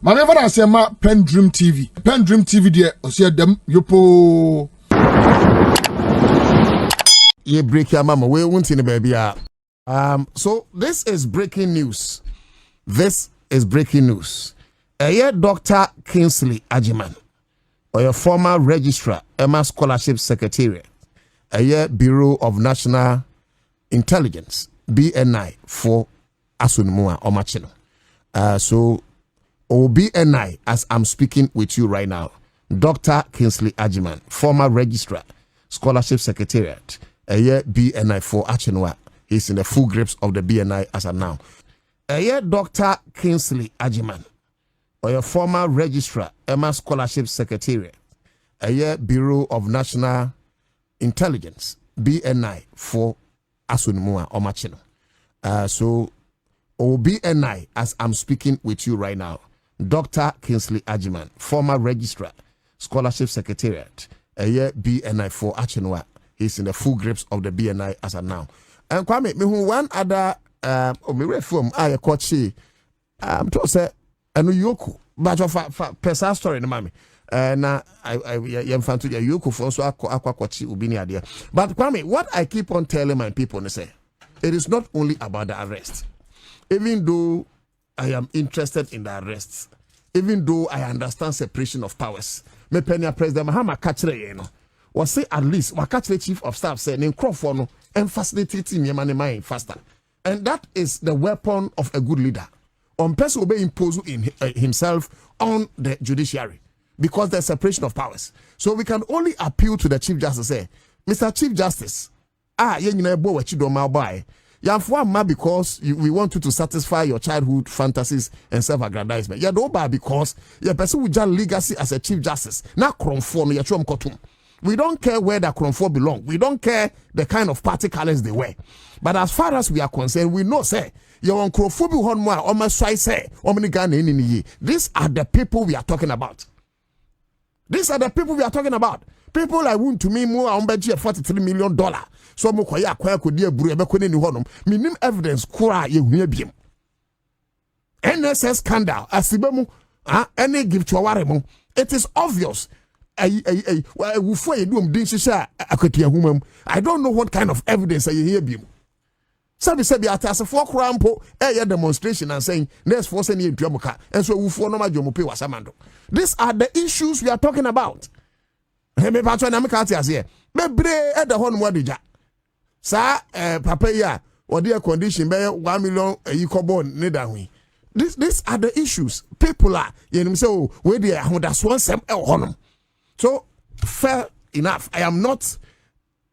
Manever I say ma PENDREAM TV. PENDREAM TV there, osia dem yopo. Ye break your mama. We won't in the baby. So this is breaking news. This is breaking news. Dr. Kingsley Agyemang, or your former registrar, Emma Scholarship Secretariat, Bureau of National Intelligence, BNI for Asunmua or Machino. So BNI, as I'm speaking with you right now, Dr. Kingsley Agyemang, former registrar, Scholarship Secretariat, BNI for Achinwa. He's in the full grips of the BNI as of now. Dr. Kingsley Agyemang, or your former registrar, Emma Scholarship Secretariat, Bureau of National Intelligence, BNI for Asunmua or Machino. So BNI, as I'm speaking with you right now, Dr. Kingsley Agyemang, former registrar, Scholarship Secretariat, BNI for Achinwa. He's in the full grips of the BNI as of now. And Kwame, me who one other me reform I coachy to say anu yoku but of personal story no mami. Na I am fan to the yoku for so akwa coachy ubini idea. But Kwame, what I keep on telling my people is say it is not only about the arrest. Even though I am interested in the arrests, even though I understand separation of powers, me penya President Mahama kachire ye no. Was say at least wakachire chief of staff say nin crofo no and facilitating your money faster. And that is the weapon of a good leader. On person will be imposed in himself on the judiciary because there's separation of powers. So we can only appeal to the Chief Justice say, Mr. Chief Justice, because we want you to satisfy your childhood fantasies and self-aggrandizement. You don't because your person with legacy as a Chief Justice. Not conform your kotum. We don't care where the Kronfo belong. We don't care the kind of party colors they wear. But as far as we are concerned, we know, say, you're on Kronfo say, these are the people we are talking about. These are the people we are talking about. People like want to me more on budget $43 million. So Mokoya could dear Burebe ni honum. Minim evidence kura ye biem. NSS scandal, asibemu, any give to a it is obvious. I don't know what kind of evidence I hear you. Sabi at as a four crampo a demonstration and saying next force any dramoka and so for no majomope was amando. These are the issues we are talking about. Me patron amikatia here. Bebre at the horn wadija. Sa papaya or dear condition be 1 million yikobon nedawi. These are the issues. People are so where they are that's one sem honum. So, fair enough. I am not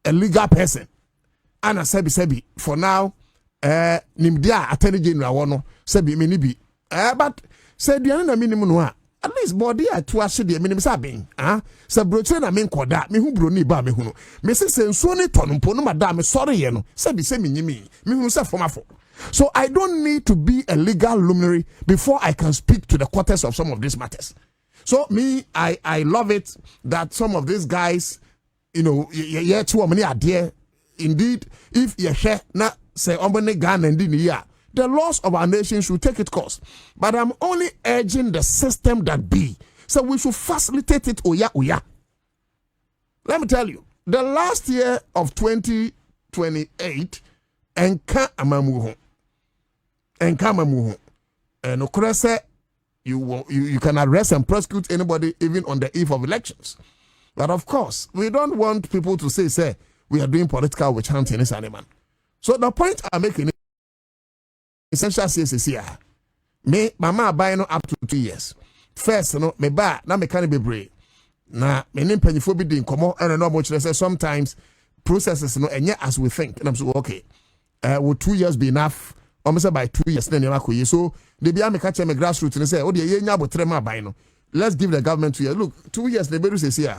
a legal person. Anna Sebi, for now, Nimdia, Attorney General, Wano, Sebi, Minibi. But, said the other minimum, at least body at 2 hours, the minimum sabbing. Sabrochen, I mean, Koda, me who bruni ba me huno. Mrs. Sony Tonum, Pono, Madame, sorry, Yeno, Sebi, semi, me who say for my phone. So, I don't need to be a legal luminary before I can speak to the quarters of some of these matters. So me, I love it that some of these guys, yeah, too many are there. Indeed, if you share not say Ghana and the laws of our nation should take its course. But I'm only urging the system that be. So we should facilitate it. Oya. Let me tell you, the last year of 2028, Enka Amamuhu. And Okrese. You can arrest and prosecute anybody even on the eve of elections. But of course, we don't want people to say, we are doing political witch hunting in this animal. So the point I'm making is essential CSC. Me, mama buying up to 2 years. First, me buy, now me can't be brave. Now, me name pennyphobia in common and no much less. Sometimes processes and yet as we think. And I'm so okay. Will 2 years be enough? Almost by 2 years, then you so they be able to catch a grassroots and say, oh, the let's give the government 2 years. Look, 2 years, the better say,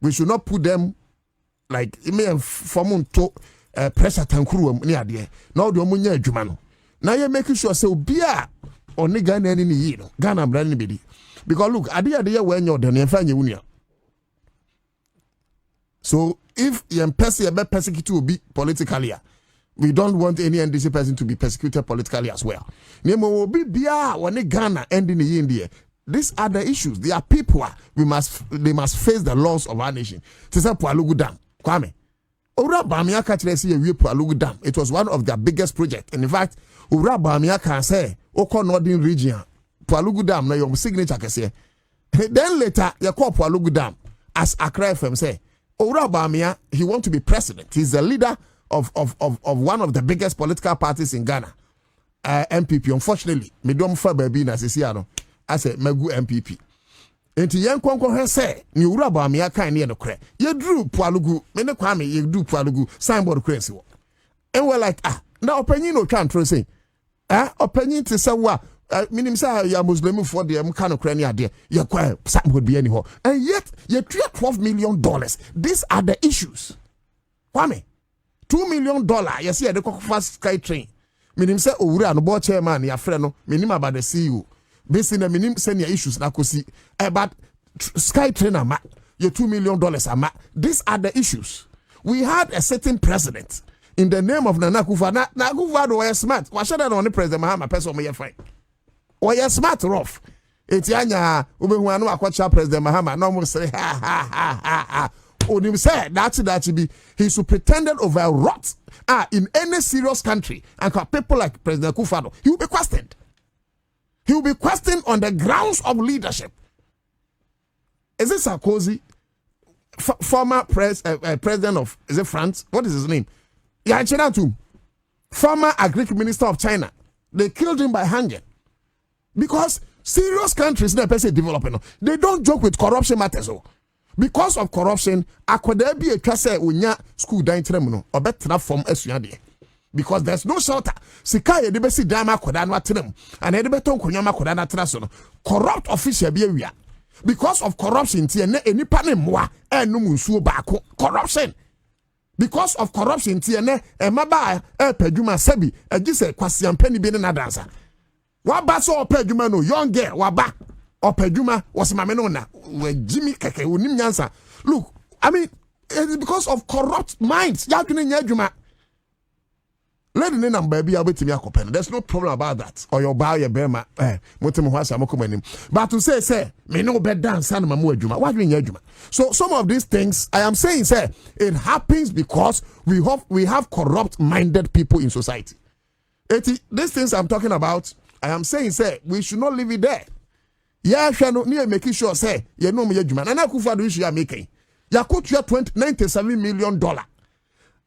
we should not put them like it may form to pressure tankuru near there. Now the Omunya Jumano. Now you're making sure so beer or Ghana any Ghana brand bidi. Because look, idea when you're done, you find your union. So if you persecute to be politically. We don't want any NDC person to be persecuted politically as well. Nemo will be bia when Ghana ending the India. These are the issues. There are people they must face the laws of our nation. Tisa Pualugu Dam, Kwame. Ura Bamia Kachiresi Yewi Pualugu Dam. It was one of their biggest projects. And in fact, Ura Bamia can say, Oko Northern region, Pualugu Dam, na your signature can say. Then later, you call Pualugu Dam, as Accra FM say, Ura Bamia, he want to be president. He's the leader of one of the biggest political parties in Ghana. MPP. Unfortunately, me don't fa baby na sesiano. I say Megu MPP. Enti yen konko he say ni Ura Bamia kan ne no kre. Ye drew Pualugu, me ne Kwame ye drew Pualugu signboard crazy. And we're like, now opinion no can tro say. Opinion to say wa minim say ya Muslim for the kind of cranny idea. Your signboard be anyhow. And yet you $12 million. These are the issues. Kwame, $2 million. You see the fast sky train. Minim say Owura no board chairman ya friend no minim about the CEO. Based in the minim senior issues na kosi. But sky train ama your $2 million ama. These are the issues. We had a certain president in the name of Nana Akufo-Addo. Na Akufo-Addo was smart. Wa shada no President Mahama person me fine. Wa smart rough. Eti anya obehu anu akwacha President Mahama no mo say ha. Onim say that be he should pretended over a rot. In any serious country, and people like President Akufo-Addo, he will be questioned. He will be questioned on the grounds of leadership. Is it Sarkozy, former president of France? What is his name? Yeah, China too. Former Agric Minister of China. They killed him by hanging because serious countries that person developing, they don't joke with corruption matters. Because of corruption, akwada bi etwa say onya school dan trem no obetra form asuade because there's no shelter. Sika ye de besi dan akwada no atrem and ye de beton konyo akwada na tra so no corrupt official bi awia because of corruption tie na enipa ne moa enum nsuo baako corruption because of corruption tie na emaba padwuma sabi agise kwasiampani bi ne na dansa wa ba so padwuma no young girl wa ba Opejuma was Mamenona, where Jimmy Keke, Unim Yansa. Look, I mean, it's because of corrupt minds. Yakunin Yajuma. Let the name baby away to me. There's no problem about that. Or your buy a bema, but to say, me no bed dance, son Mamu Juma. What do you mean, Juma? So, some of these things I am saying, say, it happens because we have corrupt minded people in society. These things I'm talking about, I am saying, say, we should not leave it there. Yeah, no near making sure say you know me Agyemang. And Akufo-Addo issue you making. Ya could $97 million.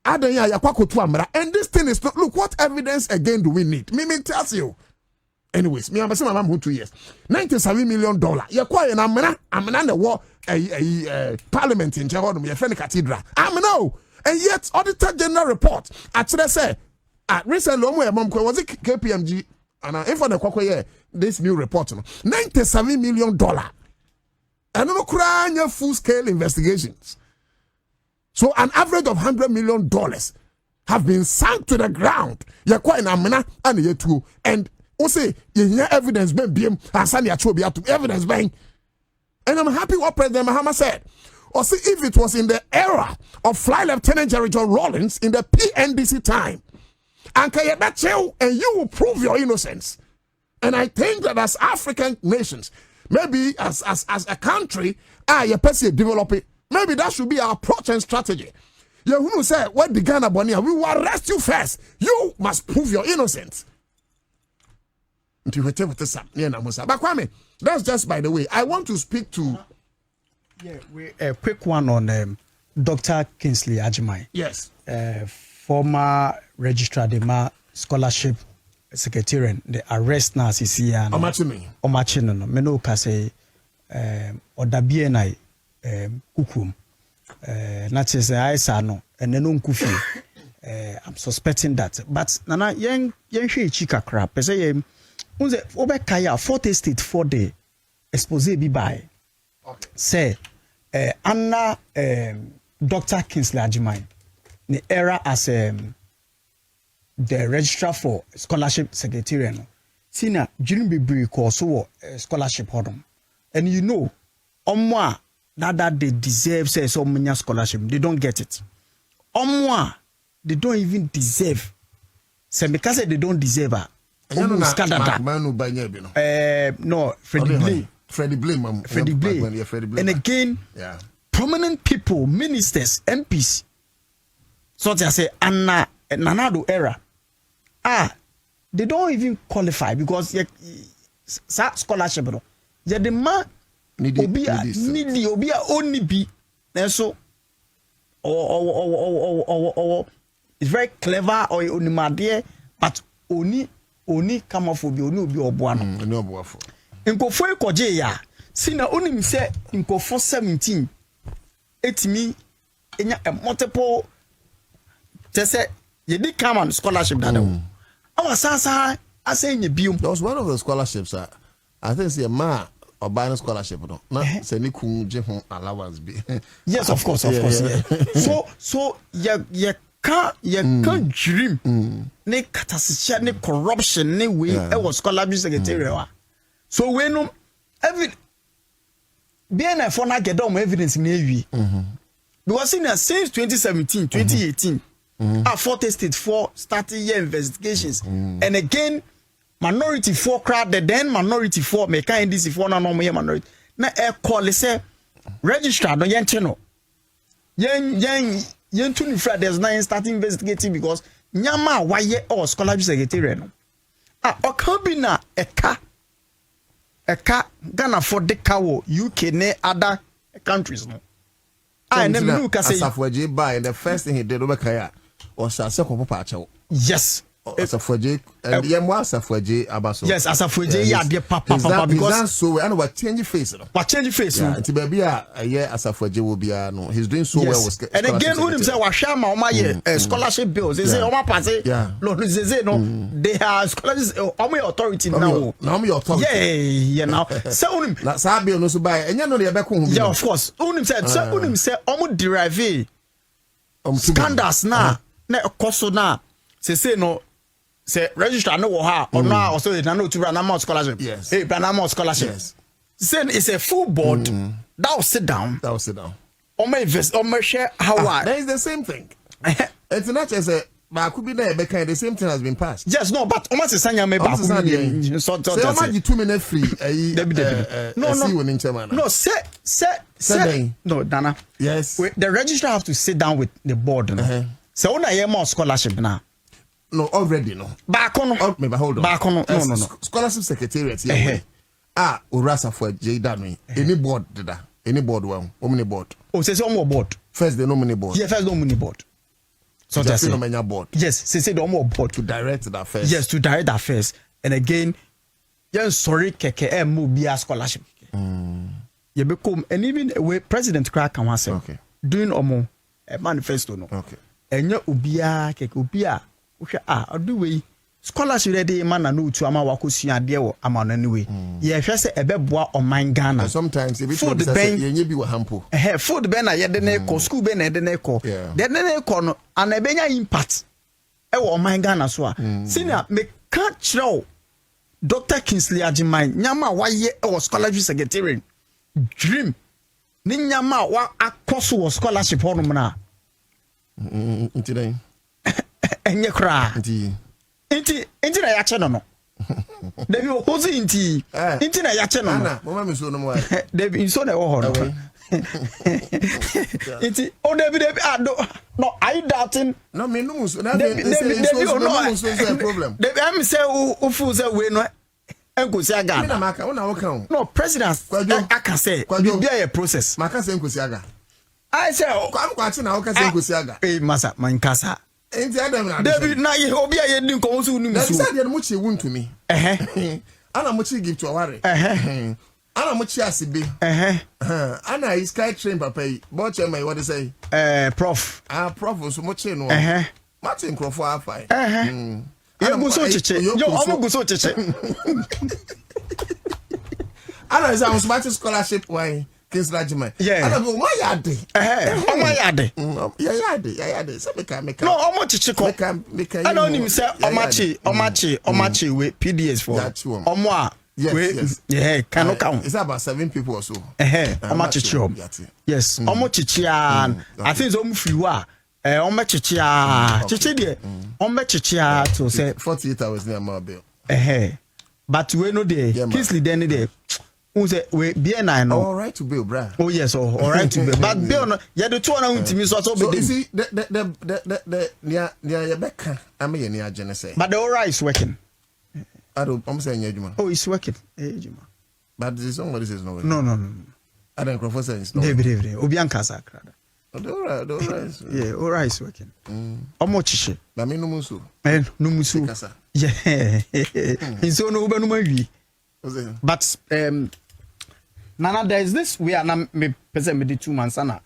Adanya ya kwakotu amra. And this thing is not, look, what evidence again do we need? Me tells you. Anyways, me am saying my mom 2 years. $97 million. Ya kwa na amna the war parliament in Jehodum, ya friend cathedral. No. And yet Auditor General report actually say recently was it KPMG and if for the this new report, $97 million. And no crying full-scale investigations. So an average of $100 million have been sunk to the ground. You're quite an and you too. And also, you hear evidence being evidence being. And I'm happy what President Mahama said. Or see, if it was in the era of Flight Lieutenant Jerry John Rawlings in the PNDC time, and you will prove your innocence. And I think that as African nations, maybe as a country, you person develop it. Maybe that should be our approach and strategy. You who say what the Ghana Bonia, we will arrest you first. You must prove your innocence. But Kwame, that's just by the way. I want to speak to a quick one on Dr. Kingsley Agyemang. Yes. Former registrar de scholarship secretarian, the arrest now is here. Omachino no meno ka say or the BNI kukum not is I say no and then unkufi. I'm suspecting that, but nana yen she chika crap. Say unze obekaya 40 state 4 day expose bi by. Say Anna Dr. Kingsley Agyemang the era as the registrar for scholarship secretarian. Sina during be so scholarship hodom. And you know, omwa that they deserve say so many scholarship. They don't get it. Omwa they don't even deserve. Say because they don't deserve no, Freddie Freddie Blame. Freddie Blame. And again, prominent people, ministers, MPs. So they say, Anna Nanado era. They don't even qualify because scholarship. Yeah, the man needy obia only be. And so, or it's very clever or only my but only come off will be only be obuano. No buafo. Nkofo ekoje ya. Sina onim se nkofo 17. Etimi enya multiple. Tese ye did come on scholarship that our sasa I say in biom. That was one of the scholarships. I think it's a ma or buying scholarship. No, say ni kunje hon allowance be. Yes, of course. Yeah. So ye can't dream. Ne catastrophe, ne corruption, ne way. It was scholarship secretariat. So we know every BNI for not get down evidence in AV. Because since 2017, 2018. 40 state 4 starting year investigations and again minority 4 crowd the then minority 4 make kind this 4 na normal minority na call say registrar no yen cheno yen tuni friday there's nine starting investigating because nyama waye or scholarship secretary no o kan bi na eka Ghana for the cow UK ne other countries no and then look say Asafwaje buy the first thing he did over kaya or Sasako Pacho. Yes. Asafwaje and Yamwa Asafwaje Abaso. Yes, Asafwaje, yeah, dear Papa, because so I know what change face. What change face? Yeah, to be a year Asafwaje will be no. He's doing so well. And again, who himself was Shama on my scholarship bills. They say, oh, my passe, Lord, they say, no, they have scholarships on my authority now. Now, me authority. Yeah, now. So, that's how Bill knows by, and you know, they're back home. Yeah, of course. Unim said, so Unim said, almost derive scandals now. Na koso na say no say register no ha or na also na no to run amount scholarship. Yes. Hey, run amount scholarship. Yes. Say it's a full board. That will sit down. On my invest on my share how that is the same thing. It's not as a but could be there because the same thing has been passed. Yes, no, but almost the same me back. So you 2 minutes free. No, no, Dana. Yes. The registrar have to sit down with the board. So when I hear more scholarship now. No, already no. Back on. Maybe hold on. Back on. No. Scholarship secretariat. Urasa for J Danny. Any board did that? Any board well? Omni board. Oh, say more board. First the nominee board. Yeah, first nominee board. So that's the board. Yes, say the more board to direct that first. Yes, to direct that first. And again, yeah, sorry, keke move be a scholarship. You become and even a president crack and say, okay, doing omo a manifesto no. Okay. And you ubia keke ubia. Do we scholarship ready man no to ama wakosua de wo ama no anyway. Ye hwe se ebeboa o man Ghana. Sometimes if it be ye bi wo hampo. Food ben na ye de na ko school ben na de na ko. De na ko no an ebenya impact e wo man Ghana so a. Senior me ka kire Dr. Kingsley Agyemang nyama waye e wo scholarship secretary dream ni nyama wa akoso wo scholarship hono na. Today. Enye kra. Inti na yache no. Debi ozi inti na yache no. Ana, mama mi so no mo. Debi inso na wo ho no. Inti Debi no are you doubting? No me no so. Na Debi no so is a problem. Debi am say o fu say we no enkosi aga. Me na maka, una wo kan. No president I can say be a process. Maka say enkosi aga. I say kwam kwachi na wo ka say enkosi aga. Masa man kasa. David na ye obi a ye din ko so unu so. That say muchi won to me. Ana muchi give to aware. Ana muchi asibe. Ana is sky train papa yi. But my what they say? Prof. Prof so muchi no. Martin Crofo afai. Ye guso chiche. Yo omo guso chiche. Ana is am smart scholarship why? Kingsley Agyemang. Yeah. I don't know why you had it. Yeah. So make no, how much chico? I don't even say omachi with PDS for. Omwa. Yes. Yeah, cannot count. It's about 7 people or so. Omachi chom. Yes. Omochichi I think it's omufiwa. Omachichi chichi de. Omachichi to say 48 hours near my bill. But we know the Kingsley then there. who say we BNI no. All right to bail, bra. Oh yes, all right to bail. But bail no. Yeah, the two on to so you see the near Rebecca. I mean near Genesis. But the all right is working. I'm saying Agyemang. Oh, it's working. Agyemang. But this somebody says no. No. I don't know if it's no. David. Obianka sakra. All right. Yeah, all right is working. Omochiche. Na me no musu. No musu. Yeah. So no uba no mawi. But Nana, there is this we are now me present me the 2 months na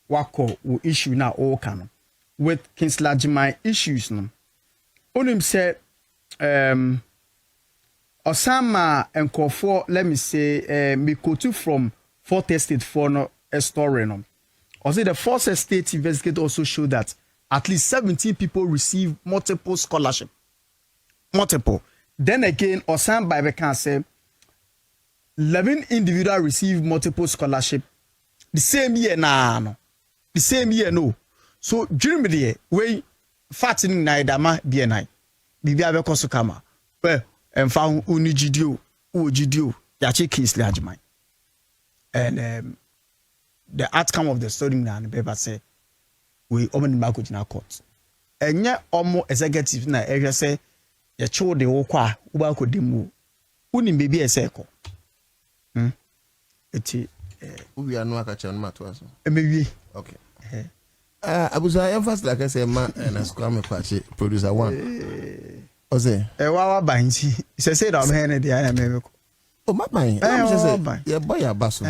wako wo issue na all can with Kingsley Agyemang issues no. Onim say Osama and Kofo, let me say me quote from 4th Estate for no a story no. Also the 4th Estate investigate also show that at least 17 people receive multiple scholarship. Multiple. Then again, Osama Bible can say 11 individuals receive multiple scholarship the same year no. The same year no. So during the year we fighting na idama BNI. Bibi abeko so kama. Well, and found unigidio, ugidio, yachi Kingsley Agyemang. And the outcome of the story now the paper say we open back in our court. And yet almost executive na area say ya cho de okwa uba ko demu. Uni baby a circle. Eti we are no akacha no matter so. Emewie. Okay. Abuza emphasis like I say man and as come kwachi producer one. Ose. Wa banji. Say that I'm here dey na me. Oh my mind. I'm just say yeah boy abaso.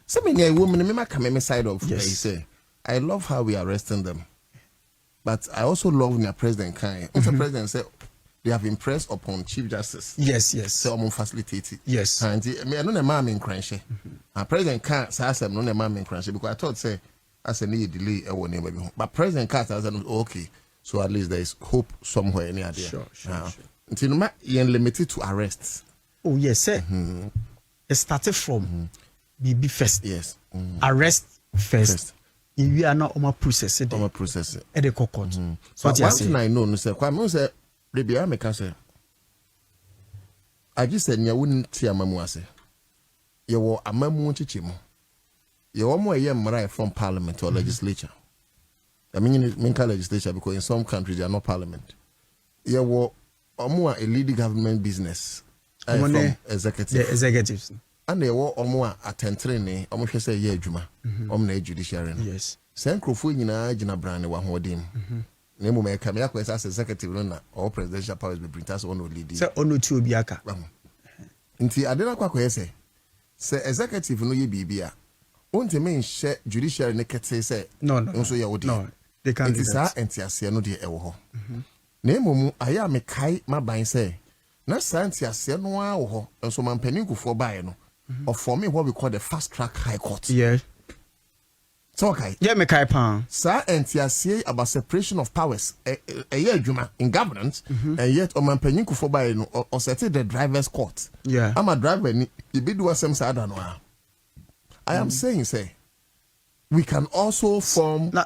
Some a woman me come side of he say I love how we are arresting them. But I also love their president kind. The president said they have impressed upon Chief Justice. Yes. So I'm facilitated. Yes. And me I know the man in cranshe. And president can't say I no the man in cranshe because I thought say as a need delay I won't maybe. But president can't say okay. So at least there is hope somewhere near there. Sure. Until no you're limited to arrests. Oh yes, sir. It started from BB first. Yes. Arrest first. If we are not on process it. On process it. At the court. So one thing I know, no sir. Kwame say, baby, I make say. I just said, "You wouldn't see a mamuase. You were a mamu chichimo. You are more a young from parliament or legislature. I mean legislature because in some countries they are not parliament. You were more a leading government business. From executive. The executives. And they were more attending, almost say, yeah, Juma, omne judiciary. Yes. Send Crofuni na Jina Brand, one who dim. Name may come here as executive runner or presidential powers be printers on lead. Say, onu two biaka. Inti Adela Quaco say, executive no ye bibia. Won't a man share judiciary naked say, no, so you would no, they can't. It is our NTS, no dear ewo. Name I am a kai, my bind say. Na science ya se no awo and so man penin kufo bae no or forming what we call the fast track high court. Yeah. So okay. Yeah, me kai pan. Sir NTS about separation of powers Agyemang in governance and yet o man penin kufo bae no or set the driver's court. Yeah. I'm a driver ni e be do some side no. I am saying say we can also form na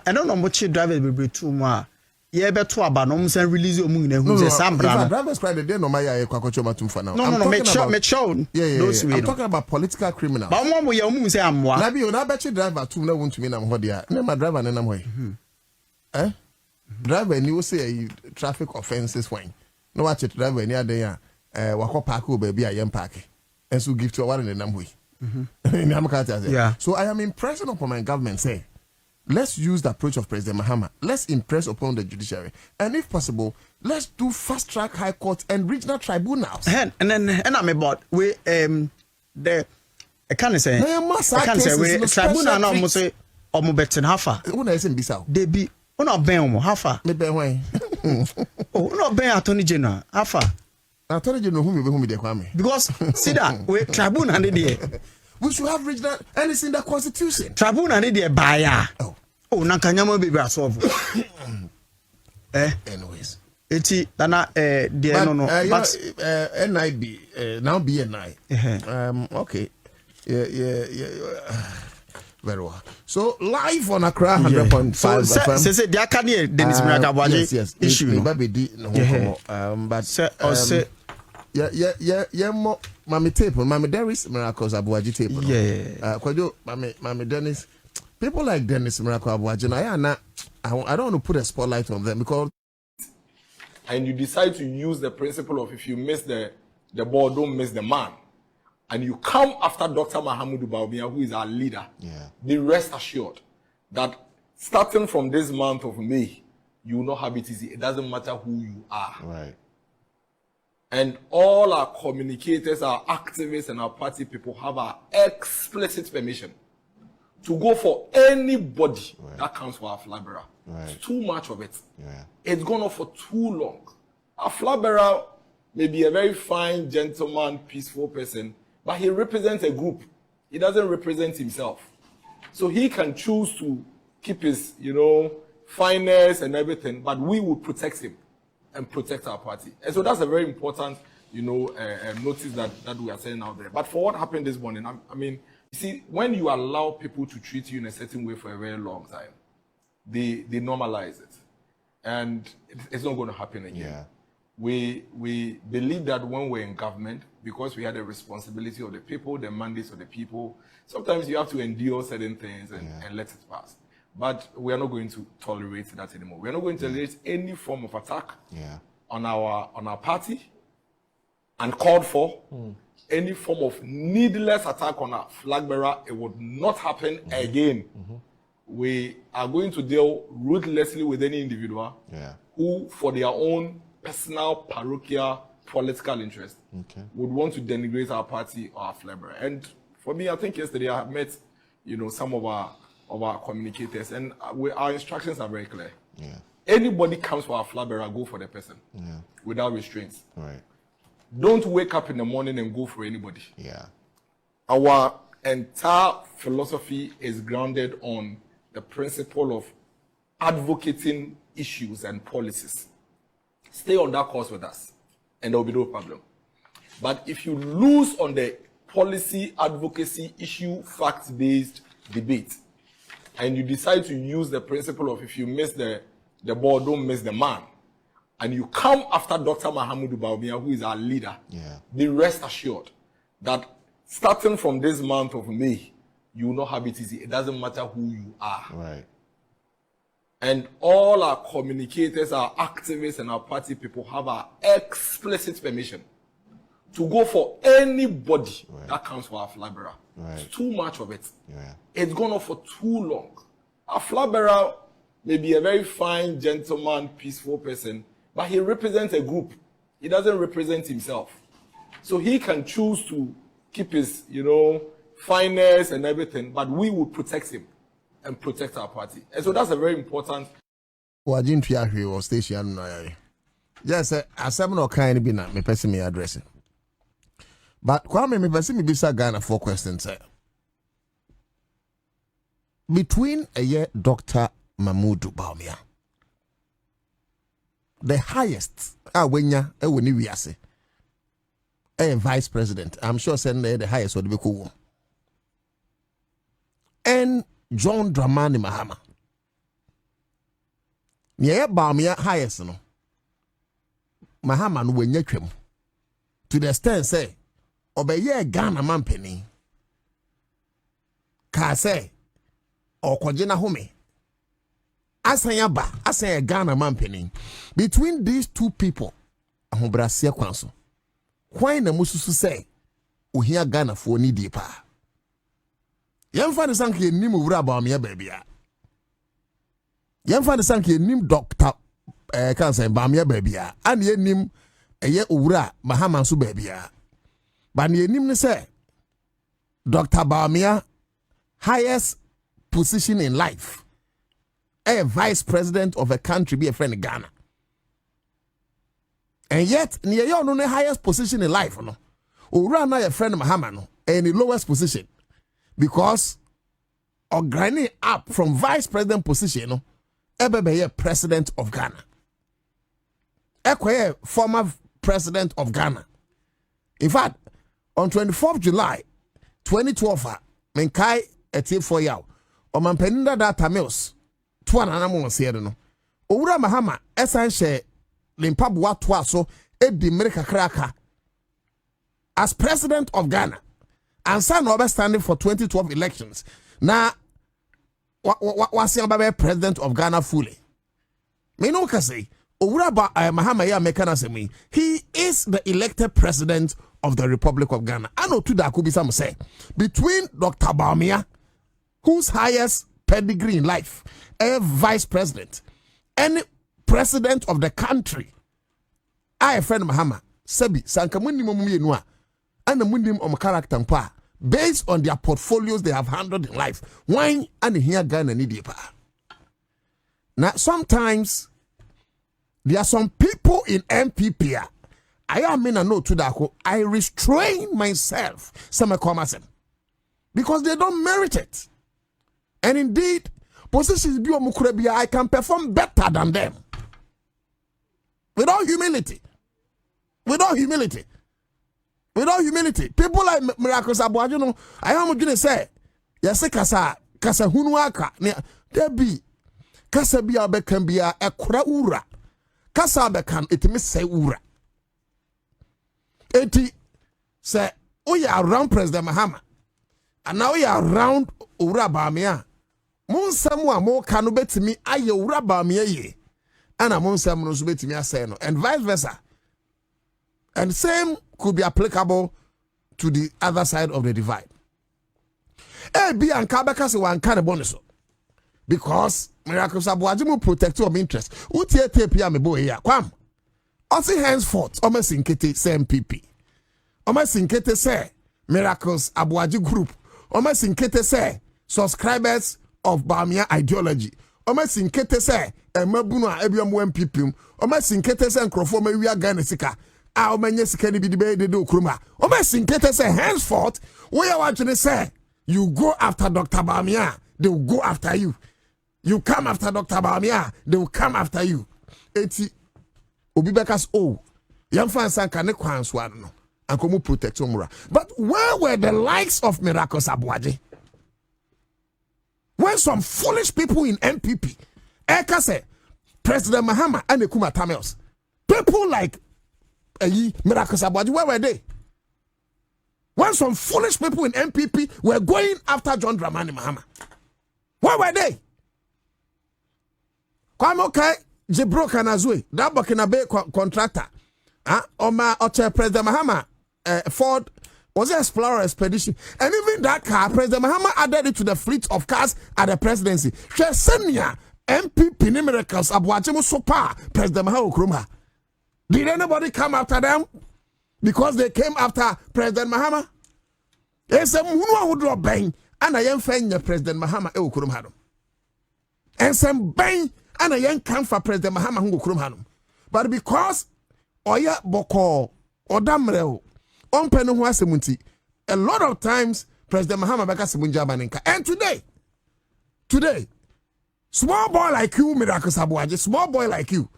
I don't know much drivers be too much. Yeah, better about no say release your moon and who's a drivers cry the day no my kwakocho for now. No, make sure. Yeah. I'm talking about political criminals. But one way your moon say I'm one. Na be na bet driver too na want to me na ho dia. Na my driver na ho. Driver ni wo say traffic offenses when. No watch driver ni ade ya wako park o baby a yem park. And so give to one in nam way. Yeah. So I am impressing upon my government say let's use the approach of President Mahama. Let's impress upon the judiciary. And if possible, let's do fast track high court and regional tribunals. And I'm about we the I can't say we tribunal now must say better how far. Una esen bisao. They be una ben how far? Me ben when. Oh, una ben Attorney General how far? Attorney General whom me dey kwame. Because see that we tribunal there. We should have regional and it's in the constitution. Tribunal need the buyer. Oh, nankanyama baby solve. Anyways. Eti dana no. But NIB now BNI. Okay. Yeah. Very well. So live on Accra 100.5 FM. Say they can hear Dennis Mirakabaje yes. issue. But Yeah, more Mami tape, Mami Dennis Miracles Abuaji tape. Yeah. Kwajo, Mami Dennis. People like Dennis Miracle Abuaji, I don't want to put a spotlight on them because. And you decide to use the principle of if you miss the ball, don't miss the man. And you come after Dr. Mahamudu Bawumia, who is our leader. Yeah. Be rest assured that starting from this month of May, you will not have it easy. It doesn't matter who you are. Right. And all our communicators, our activists, and our party people have our explicit permission to go for anybody that comes for our flag bearer. Right. It's too much of it. Yeah. It's gone on for too long. Our flag bearer may be a very fine, gentleman, peaceful person, but he represents a group. He doesn't represent himself. So he can choose to keep his, fineness and everything, but we will protect him and protect our party. And so that's a very important, notice that we are saying out there. But for what happened this morning, I mean, you see, when you allow people to treat you in a certain way for a very long time, they normalize it. And it's not going to happen again. Yeah. We believe that when we're in government, because we had the responsibility of the people, the mandates of the people, sometimes you have to endure certain things and let it pass. But we are not going to tolerate that anymore. We are not going to tolerate any form of attack on our party, uncalled for. Any form of needless attack on our flag bearer. It would not happen again. We are going to deal ruthlessly with any individual who, for their own personal, parochial, political interest, would want to denigrate our party or our flag bearer. And for me, I think yesterday I met, some of our communicators, and our instructions are very clear. Anybody comes for our flag bearer, go for the person without restraints. Right. Don't wake up in the morning and go for anybody. Yeah. Our entire philosophy is grounded on the principle of advocating issues and policies. Stay on that course with us, and there will be no problem. But if you lose on the policy, advocacy, issue, fact-based debate, and you decide to use the principle of if you miss the ball, don't miss the man, and you come after Dr. Mahamudu Bawumia, who is our leader, be rest assured that starting from this month of May, you will not have it easy. It doesn't matter who you are. Right. And all our communicators, our activists, and our party people have our explicit permission to go for anybody that comes for our flag bearer. Right. It's too much of it. Yeah. It's gone on for too long. Our flag bearer may be a very fine, gentleman, peaceful person, but he represents a group. He doesn't represent himself. So he can choose to keep his, fineness and everything, but we will protect him and protect our party. And so that's a very important. Was station. Yes, I'm not kind of me person me addressing. But Kwame, me person me bisa Ghana 4 questions. Between a year, Dr. Mahamudu Bawumia, the highest, when we say, a vice president, I'm sure send the highest would be cool. And John Dramani Mahama. Nye Bawumia highest no. Mahama no wenye twem. To the extent say, obeye Ghana man penny. Ka say, okojina home. Asanya Ghana man penny. Between these two people, ahobrasia kwanso. Why na mususu say, uhia Ghana for ni deepa. Yemfa de sanke nim wura Bawumia babia. Yemfa de sanke nim doctor kansa Bawumia babia. Ani enim eye wura Mahama so babia. But ni enim ne say Dr. Bawumia highest position in life. A vice president of a country be a friend of Ghana. And yet, ni ye no the highest position in life no. Owura na your friend Mahama no, and the lowest position. Because or grinding up from vice president position, no, Ebebe president of Ghana. Ekwe former president of Ghana. In fact, on 24th July 2012, menkai etie for yaw. O manpeninda data mills. Tuana na mo se no. Owura Mahama esan hye Limpaboa toa so edi America kraka as president of Ghana, and son over standing for 2012 elections. Now, what's about president of Ghana fully? Me no can say. Mahama ya mekana semi. He is the elected president of the Republic of Ghana. I know to that could be some say between Dr. Bawumia, whose highest pedigree in life, a vice president, and president of the country. I friend Mahama Sebi Sankamundi Mumuye Noa and the Mundim character pa based on their portfolios they have handled in life. Wine and here Ghana need pa. Now sometimes there are some people in MPP. I am in a note to that. I restrain myself. Some comments because they don't merit it. And indeed, positions I can perform better than them. Without humility. Without humility. Without humility. People like Miracles Abuajuno, I am going to say, yes, kasa hunuaka, there be kasa biya bekan biya ekura ura. Kasa bekan it say ura. Eti say, we are around President Mahama. And now we are around Ura Bawumia. Mun samwa mo kanu betimi aye Ura Bawumia ye. And mun samu no betimi asay no. And vice versa. And same could be applicable to the other side of the divide. Be and Kabaka se wan kind of bonus. Because Miracles Abuajimu protect your interest. Utie tapia me boy ya. Kwam. Oti henceforth, Ome Sinkete say MPP. Ome Sinkete say Miracles Abuaji Group. Ome Sinkete say subscribers of Bawumia ideology. Ome Sinkete say Mabuno Ebiamu MPP. Ome Sinkete say Nkrofo Mewia Ghana sika. Ome nye sika ni bidibe de do kruma. Ome Sinkete say henceforth, we are watching to say you go after Dr. Bawumia, they will go after you. You come after Dr. Bawumia, they will come after you. Eti Obi bekas yamfa sanka ne kwanswa no ankomu protect omura. But where were the likes of Miracles Abuaji? When some foolish people in MPP eka say President Mahama and Ekuma Tamils, people like Miracles Abuaji, where were they? When some foolish people in MPP were going after John Dramani Mahama, where were they? Kwame okay Jibro Kanazwe, that Burkina Bay contractor. Oma Oche President Mahama Ford was an Explorer Expedition. And even that car, President Mahama added it to the fleet of cars at the presidency. Senia MPP Miracles Abuajimu Sopa, President Mahama Okrumah. Did anybody come after them? Because they came after President Mahama? They said, Munu would drop bang, and I am saying President Mahama Okrumah. And some bang. And a young come for President Mahama Hungu Krumhanum. But because Oya Boko or Damreo on Penuasemunti, a lot of times President Mahama Bakasemunja Baninka. And today, small boy like you, Miracles Abuaji, small boy like you.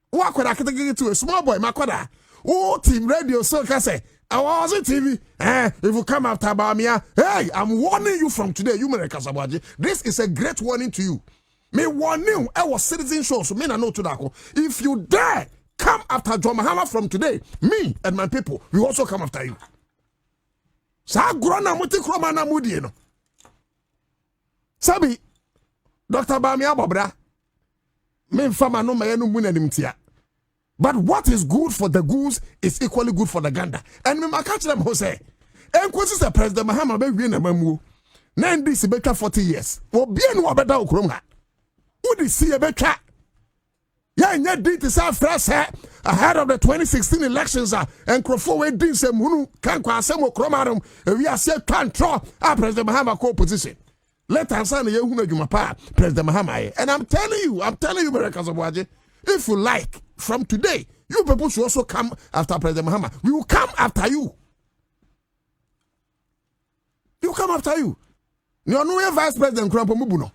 What could I get to a small boy, Makoda? Oh, Team Radio, so can say, I was on TV. If you come after Bawumia, hey, I'm warning you from today, you Miracles Abuaji. This is a great warning to you. Me warn you, I was citizen show, so me na know to that. If you dare come after John Mahama from today, me and my people, we also come after you. Sa grona muti kroma na mudi no. Sabi, Dr. Bawumia Bobra, me fama no mayenu muna nimtia. But what is good for the goose is equally good for the gander. And me catch them who say, and kwesi the President Mahama be win na mamu. Na ndi si beka 40 years. Wo bien wo beda okromha. Who did see a better? Yeah, and yet did this ahead of the 2016 elections and Crawford did some who can't cross some chromatum. We are still control President Mahama co-position. Let us say you Jumapa, President Mahama. And I'm telling you, Miracles Abuaji, if you like, from today, you people should also come after President Mahama. We will come after you. You come after you. You're no vice president, Krampo Mubuno.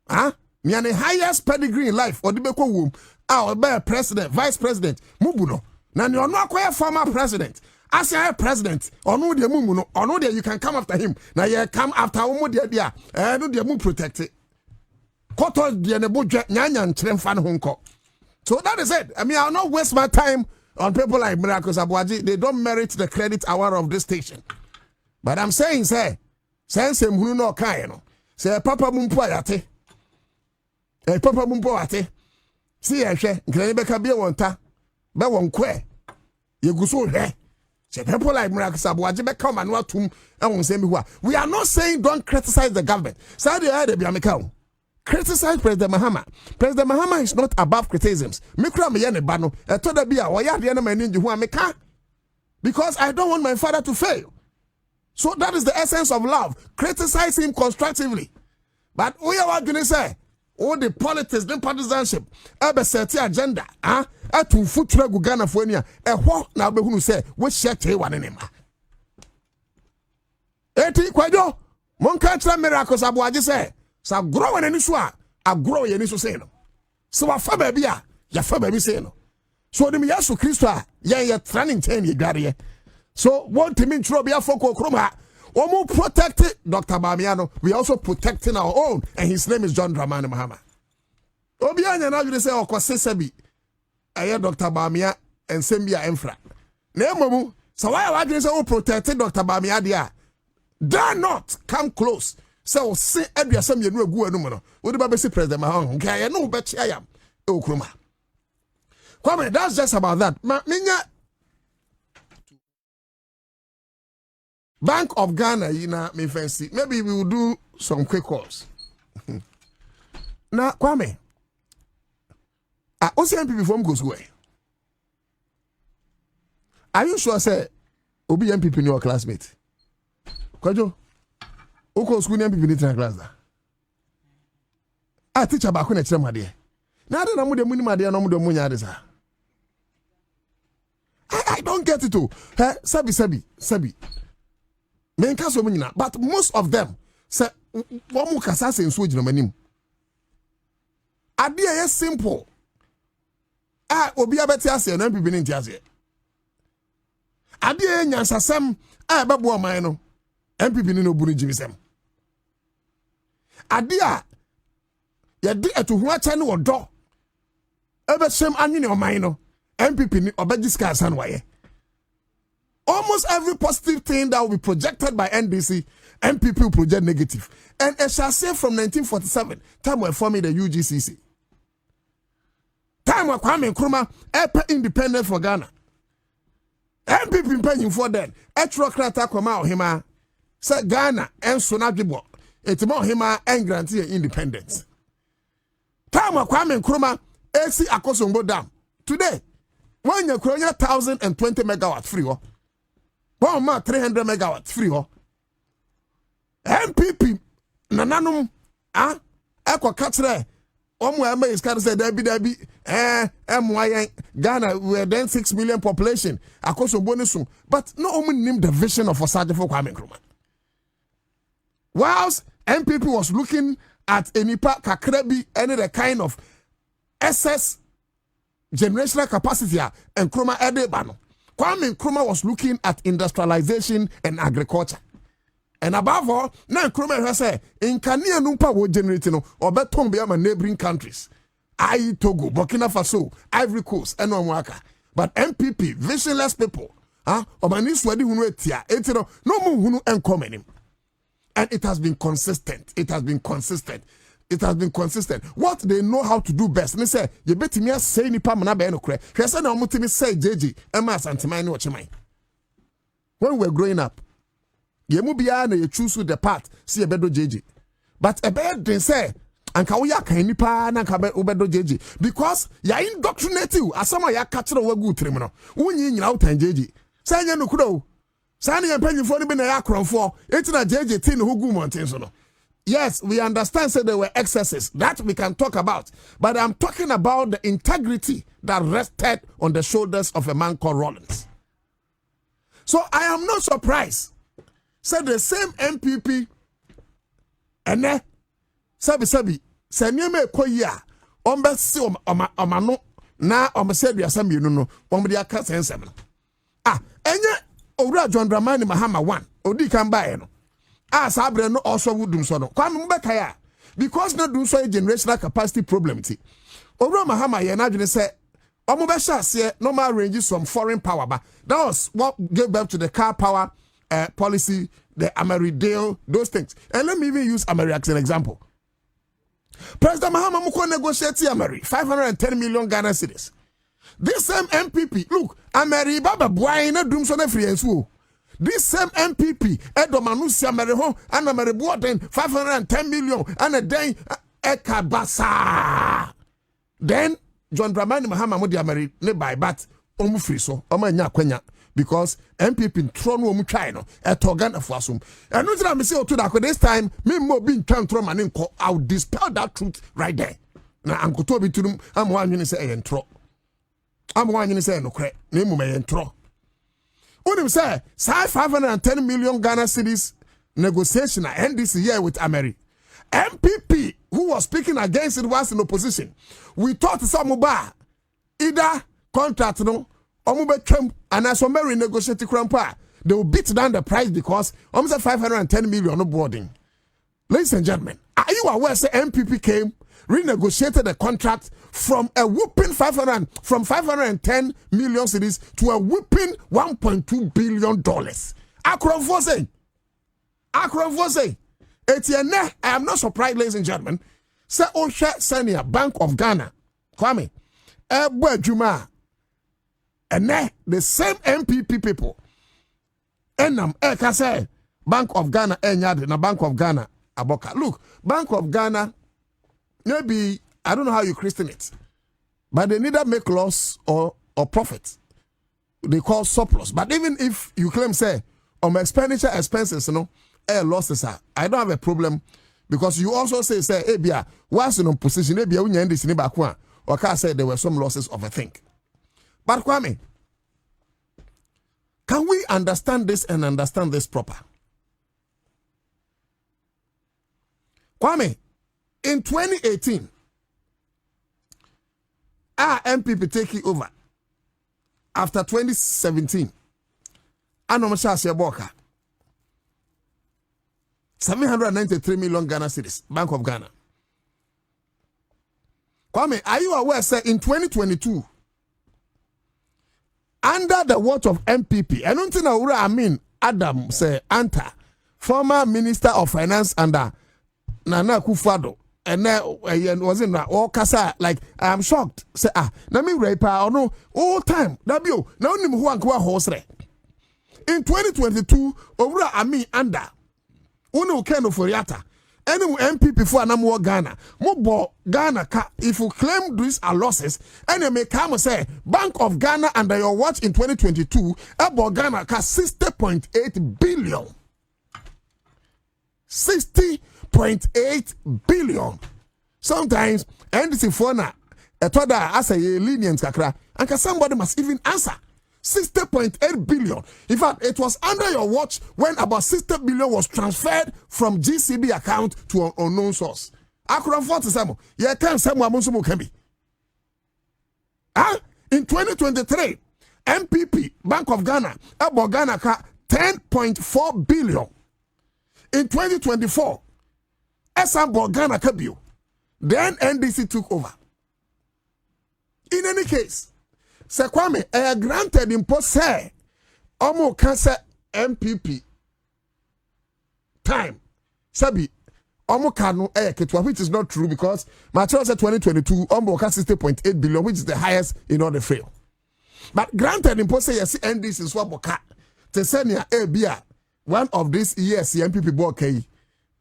Huh? Me and the highest pedigree in life, or the Beko womb, or be president, vice president, Mubuno. Now you're not quite a former president. As a president, or no the Mumuno, or no you can come after him. Now you come after Umu dia, and no the Mu protect it. Koto the Nebuja Nyan Trem Fan Honko. So that is it. I mean, I'll not waste my time on people like Miracles Abuaji, they don't merit the credit hour of this station. But I'm saying, say mhunu no kan no. Say papa mumpo ayate. Papa mumpo ate. See ehwe, nkrani beka bia wonta. Be won kwe. Yeguso hwe. Say people like Miracles Abuaji be come and watum e won say me ho. We are not saying don't criticize the government. Say they are the biameka. Criticize President Mahama. President Mahama is not above criticisms. Mikra me yene bano. Toda bia oya de na mani nji ho ameka. Because I don't want my father to fail. So that is the essence of love. Criticize him constructively. But we are going to say, all the politics, the partisanship, ebe seti agenda, atu futura gugana fuenia, ho na be hunu say, we share te one anema. Eti kwajo, monka tra Miracles Abuaji say, sa grow en eniso a grow ye niso say no. So wa fa baby a, ya fa baby say no. So dem Yesu Kristo a, ye training ten ye gare. So one team in Trobia Foko Kroma, Omo protect Dr. Bamiano. We also protecting our own, and his name is John Dramani Mahama. Obianya now you say Okosesebi, Aye Dr. Bamia and Sembia Enfra. Nemomu, so why are you say protecting Dr. Bamia dia? Dare not come close. So say Ebia Sam you know go no. What about say President Mahon? Okay, I know bet I am. Okroma. Kwame, that's just about that. Minya Bank of Ghana, you know, me fancy. Maybe we will do some quick calls. Now, Kwame, OCMP form goes away. Are you sure, say, Obi MPP in your classmate? Kwajo, Oko school MPP in your class. I teach about when it's my dear. Now, I don't know my dear, no more money. I don't get it too. Sabi. But most of them say one more kasa in switch no manim. Idea is simple. Obi abeti ase no MPP ni ntiase. Idea nyansasem babo oman no MPP ni no buru jimisem. Idea ye di etuhu acha ne wodo. Ebesem anwene oman no MPP ni obagiska asan waye. Almost every positive thing that will be projected by NDC, MPP will project negative. And it shall say from 1947, time we're forming the UGCC. Time we're Kwame Nkrumah, independent for Ghana. MPP paying for that. Etrokrata Kwama Ohima, say Ghana and Sonagibo. It's more Hima and grantee independence. Time we're Kwame Nkrumah, AC Akosombo Dam. Today, when you're 1,020 megawatts free. 300 megawatts free MPP nananum eko katre omo ema is can say Debbie Ghana we then 6 million population akoso bonus but no omo name the vision of Osaje for Kwame Nkrumah. Whilst MPP was looking at enipa kakrebi any the kind of excess generational capacity and Nkrumah edebano. Kwame Nkrumah was looking at industrialization and agriculture. And above all, now Nkrumah has said, in Kenya Numpa will generate no or beton be my neighboring countries. Togo, Burkina Faso, Ivory Coast, and Waka. But MPP, visionless people, or my niece wedding no more and coming. And it has been consistent. What they know how to do best. And they say, you bet me say ni pa mana be no kre. Hwe say na omutimi say JJ, Emma Santimai no chimai. When we were growing up, ye mu bia na ye choose the part, see ye bedo JJ. But a bed they say, anka wo ya kan nipa na anka be obedo JJ because ya indoctrinate you asama ya catch no wagu trim no. Wonyi nyina wo tan JJ. Say nya no kuro. Say na mpanyifo no be na ya kronfo, enti na JJ tin ho gu mountain so no. Yes, we understand that there were excesses that we can talk about, but I'm talking about the integrity that rested on the shoulders of a man called Rollins. So I am not surprised. Said the same MPP, and sabi senyeme koya ombe si omano na omsedu asami no omde aka sensem no enye owura John Dramani Mahama 1 odi kan bae no sabre no also wudum so no kwame mbeka ya because no do so a generational capacity problem ti owura Mahama ye na dwene se normal ranges from foreign power, but that was what gave birth to the car power policy, the Ameridale, those things. And let me even use Ameri as an example. President Mahama Muko negotiated Ameri 510 million Ghana cedis. This same MPP, look, Ameri Baba Buaina Dumsone Friensu. This same MPP, Edomanusia Ameriho, and Ameri Buaten 510 million, and a day Ekabasa. Then John Dramani Mahama Mudi Ameri nearby, but Omufriso, Omanya Quenya, because MPP in Tron Womu China, at Togan of Wasum. And no time I say to that this time, me more being tantrum and I'll dispel that truth right there. Now, Uncle Toby to them, I'm one you say and tro. I'm one you say no crack, name me and tro. What him say, 510 million Ghana cedis negotiation end this year with Ameri. MPP, who was speaking against it, was in opposition. We thought some bar either contract no or and as Ameri negotiated crampa, they will beat down the price because almost 510 million no boarding. Ladies and gentlemen, are you aware that MPP came, renegotiated the contract from a whooping 510 million cedis to a whooping $1.2 billion? Akron Etienne, I am not surprised, ladies and gentlemen. Say Osha Senior Bank of Ghana, Kwame, Agyemang, and the same MPP people. And say Bank of Ghana, na Bank of Ghana, Aboka. Look, Bank of Ghana, maybe I don't know how you christen it, but they neither make loss or profit. They call surplus. But even if you claim, say, expenses, losses are, I don't have a problem because you also say, hey, Bia, once in a position, maybe you end this in back one, or can say there were some losses of a thing. But Kwame, can we understand this and understand this proper? Kwame, in 2018, our MPP taking over after 2017, Anomasha Boka. 793 million Ghana cedis, Bank of Ghana. Kwame, are you aware, sir, in 2022, under the watch of MPP, I don't think I mean Adam, say, Anta, former Minister of Finance under Nana Akufo-Addo, and was in all Kasa, like, I'm shocked. Say, na me rape or no, all time, W, now him who anko horse. In 2022, over under Uno Keno Foriata. Any MPP for Anamo Ghana. Mobo Ghana, if you claim these are losses, and you may come and say, Bank of Ghana under your watch in 2022, about Ghana 60.8 billion. 60.8 billion. Sometimes, and this is for now, a toda as a lenient kakra, and somebody must even answer. 60.8 billion. In fact, it was under your watch when about 60 billion was transferred from GCB account to an unknown source. Akron 47. Yeah, can someone can be. In 2023, MPP, Bank of Ghana, about Ghana 10.4 billion. In 2024, SM Ghana Kabio. Then NDC took over. In any case, Sir Kwame, granted in post say, Omo cancer MPP time. Sabi, Omo kanu ketwa, which is not true because my said 2022, Omo can 60.8 billion, which is the highest in all the field. But granted in post say, yes, NDC is what boka. Tesenia Bia, one of these years, the MPP board K,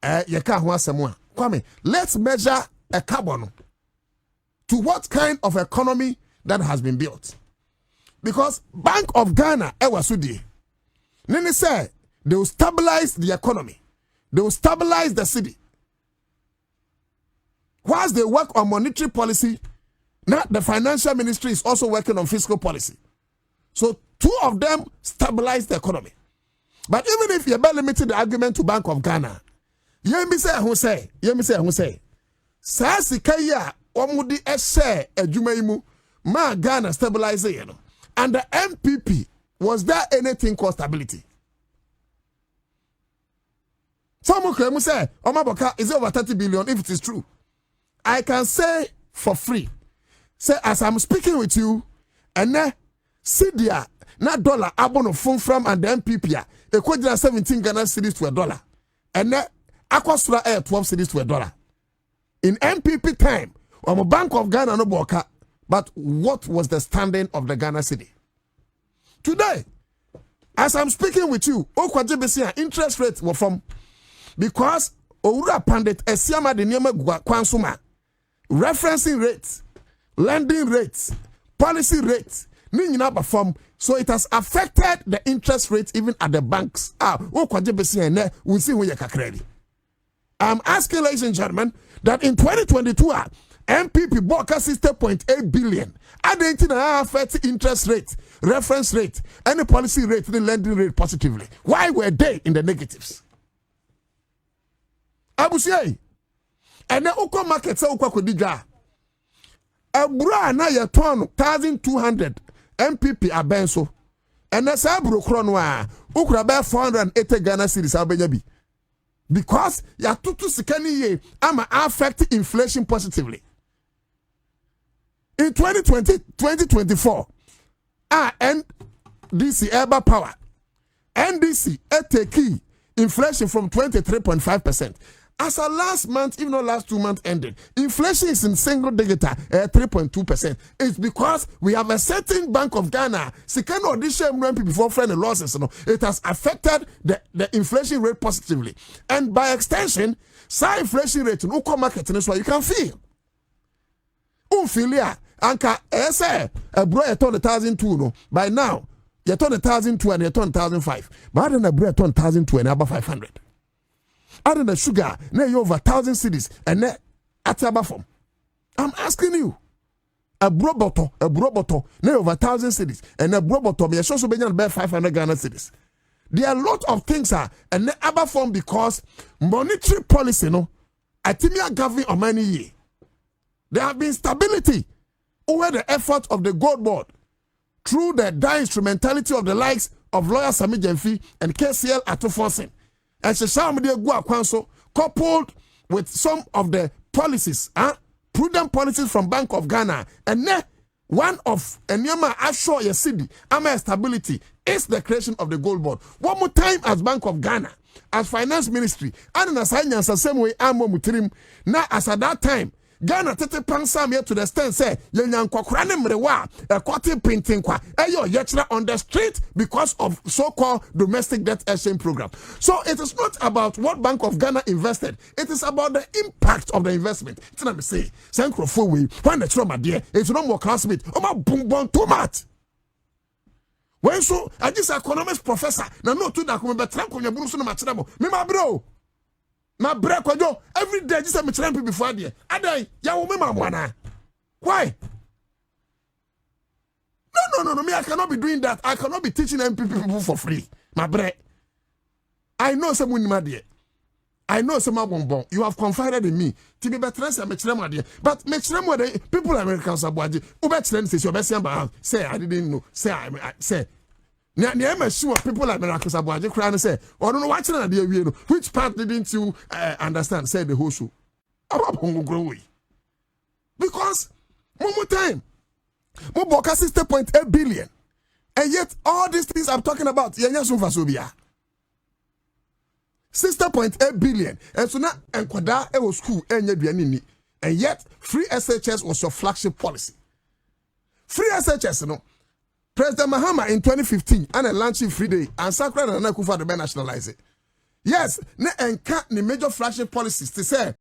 Yaka Wasamwa. Kwame, let's measure a carbon to what kind of economy that has been built. Because Bank of Ghana, Ewasudi, Nini said they will stabilize the economy. They will stabilize the city. Whilst they work on monetary policy, now the financial ministry is also working on fiscal policy. So two of them stabilize the economy. But even if you limited the argument to Bank of Ghana, Yemi say, Sasi Kaya, Omudi Ese, Agyemang, Ma Ghana stabilize it. And the MPP, was there anything called stability? Some claim say, Omaboka is over 30 billion if it is true. I can say for free. Say, as I'm speaking with you, ene sidia na dollar abono from and the MPP e kwagina 17 Ghana cedis to $1 ene akosura 12 cedis to $1 in MPP time on Bank of Ghana no boka. But what was the standing of the Ghana cedi? Today, as I'm speaking with you, interest rates were from because Oura Pandit Esiama de Nyama Kwansuma referencing rates, lending rates, policy rates, from so it has affected the interest rates even at the banks. We see where you credit. I'm asking, ladies and gentlemen, that in 2022, MPP bought 60.8 billion. Adding to the interest rate, reference rate, and the policy rate, the lending rate positively. Why were they in the negatives? Abu say, and the Uko market say Uko Kodiga. A bra na ya ton 1,200 MPP abenso. And the Sabro Kronwa, Ukra bear 480 Ghana cedis abenyabi. Because ya tutu sikani ye, ama affect inflation positively. In 2024, NDC Urban Power, NDC take inflation from 23.5%. As of last month, even though last 2 months ended, inflation is in single digit 3.2%. It's because we have a certain Bank of Ghana, second audition before friend losses. It has affected the inflation rate positively. And by extension, some inflation rate no come market is what you can feel. Unfilia, anka say a bro you turn 1,002 no. By now, you turn 1,002 and you turn 1,005. But then a bro turn 1,002 and about 500. Add the sugar, now you over 1,000 cedis and then at the form. I'm asking you. A bro bottle, now over 1,000 cedis, and a bro bottle, me so be 500 Ghana cedis. There are a lot of things and then other form because monetary policy no. I think we are governing on many years. There have been stability over the effort of the gold board through the dire instrumentality of the likes of lawyer Sami Jemfi and KCL Atofonsen. And Sheshamide Guakwanso, coupled with some of the policies, prudent policies from Bank of Ghana, and then one of Enyama assure your city, ama stability is the creation of the gold board. One more time as Bank of Ghana, as Finance Ministry, and as science the same way Amo Mutirim. Now as at that time, Ghana tete pansam here to the stand say yenyan kwakrane mrewa kwate painting kwa eyo yechra on the street because of so-called domestic debt exchange program. So it is not about what Bank of Ghana invested, it is about the impact of the investment. It's not me say sankro for we when the trauma there it's no more classmate oma boom boom too much. When so I just economics professor na no to da ko be tram ko nyaburu so na machira mo me ma bro. My break every day just a champion before there. Adai, ya wo me mamwana. Why? No, me, I cannot be doing that. I cannot be teaching MPP people for free. My break. I know someone in my dear. I know some bonbon. You have confided in me. To be better than me, dear. But me people Americans are body. Ubetren says your best say I didn't know. Say I say. I'm sure people like Miracles about crying and say, I don't know what which part didn't you understand? Said the whole show. Because one more time, Moboka 60.8 billion. And yet all these things I'm talking about, 60.8 billion. And so now Enkwada was school and yet free SHS was your flagship policy. Free SHS, President Mahama in 2015 and a launching free day and Sakra and Nakufa to be nationalized. Yes, ne enka ni major flagship policies to say